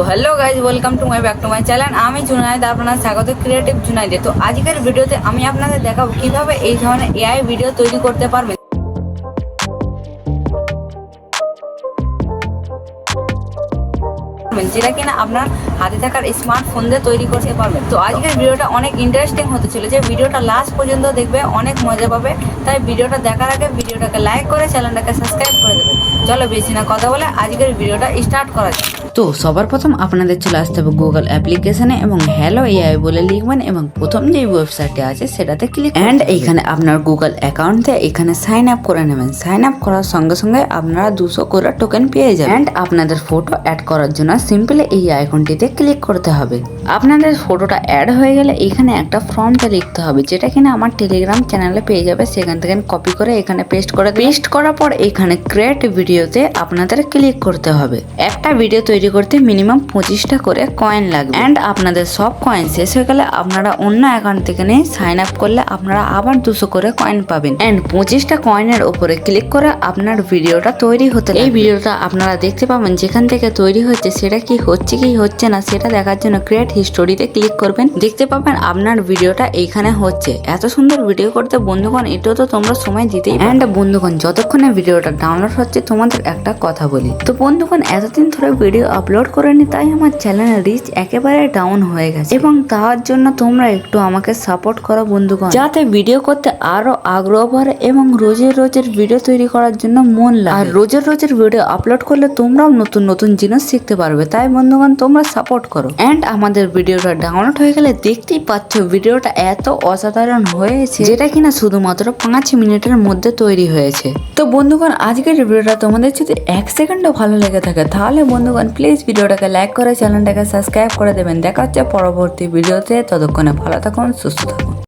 তো hello guys, welcome to my back to my channel. আমি জুনাইদ, আপনার স্বাগত ক্রিয়েটিভ জুনাইদে। তো আজকের ভিডিওতে আমি আপনাদের দেখাবো কিভাবে এই ধরনের এআই ভিডিও তৈরি করতে পারবেন, যেটা কিনা আপনার হাতে থাকার স্মার্টফোন দিয়ে তৈরি করতে পারবেন। তো আজকের ভিডিওটা অনেক ইন্টারেস্টিং হতে চলেছে, ভিডিওটা লাস্ট পর্যন্ত দেখবে, অনেক মজা পাবে। তাই ভিডিওটা দেখার আগে ভিডিওটাকে লাইক করে চ্যানেলটাকে সাবস্ক্রাইব করে দেবে। চলো বেশি না কথা বলে আজকের ভিডিওটা স্টার্ট করা যাক। তো সবার প্রথম আপনাদের চলে আসতে হবে গুগল অ্যাপ্লিকেশনে এবং হ্যালো এআই বলে লিখবেন এবং প্রথম যে ওয়েবসাইটটি আছে সেটাতে ক্লিক অ্যান্ড এইখানে আপনার গুগল অ্যাকাউন্টে এখানে সাইন আপ করে নেবেন। সাইন আপ করার সঙ্গে সঙ্গে আপনারা 200 করে টোকেন পেয়ে যাবেন। অ্যান্ড আপনাদের ফটো অ্যাড করার জন্য সিম্পলি এই আইকনটিতে ক্লিক করতে হবে। আপনাদের ফটোটা অ্যাড হয়ে গেলে এখানে একটা ফর্মটা লিখতে হবে, যেটা কিনা আমার টেলিগ্রাম চ্যানেলে পেয়ে যাবে। সেখান থেকে কপি করে এখানে পেস্ট করার পর এখানে ক্রিয়েট ভিডিওতে আপনাদের ক্লিক করতে হবে। একটা ভিডিও তৈরি করতে মিনিমাম 25টা করে কয়েন লাগবে। অ্যান্ড আপনাদের সব কয়েন শেষ হয়ে গেলে আপনারা অন্য অ্যাকাউন্ট থেকে নিয়ে সাইন আপ করলে আপনারা আবার 200 করে কয়েন পাবেন। অ্যান্ড 25টা কয়েনের উপরে ক্লিক করে আপনার ভিডিওটা তৈরি হতে এই ভিডিওটা আপনারা দেখতে পাবেন যেখান থেকে তৈরি হচ্ছে সেটা কি হচ্ছে কি হচ্ছে না সেটা দেখার জন্য ক্রিয়েট হিস্টোরিতে ক্লিক করবেন। দেখতে পাবেন আপনার ভিডিওটা এইখানে হচ্ছে। এত সুন্দর ভিডিও করতে বন্ধুগণ এটাও তো তোমরা সময় দিতেই। অ্যান্ড বন্ধুগণ যতক্ষণে ভিডিওটা ডাউনলোড হচ্ছে তোমাদের একটা কথা বলি, তো বন্ধুগণ এতদিন ধরে ভিডিও আপলোড করেনি, তাই আমার চ্যানেলের রিচ একেবারে ডাউন হয়ে গেছে এবং তার জন্য তোমরা একটু আমাকে সাপোর্ট করো বন্ধুগণ, যাতে ভিডিও করতে আরো আগ্রহ বাড়ে এবং রোজের ভিডিও তৈরি করার জন্য মন লাগে। আর রোজের ভিডিও আপলোড করলে তোমরাও নতুন নতুন জিনিস শিখতে পারবে। তাই বন্ধুগণ তোমরা সাপোর্ট করো। এন্ড আমাদের ভিডিওটা ডাউনলোড হয়ে গেলে দেখতেই পাচ্ছ ভিডিওটা এত অসাধারণ হয়েছে, যেটা কিনা শুধুমাত্র 5 মিনিটের মধ্যে তৈরি হয়েছে। তো বন্ধুগণ আজকের ভিডিওটা তোমাদের যদি 1 সেকেন্ডও ভালো লেগে থাকে তাহলে বন্ধুগণ প্লিজ ভিডিওটাকে লাইক করে চ্যানেলটাকে সাবস্ক্রাইব করে দেবেন। দেখা হচ্ছে পরবর্তী ভিডিওতে, ততক্ষণে ভালো থাকুন, সুস্থ থাকুন।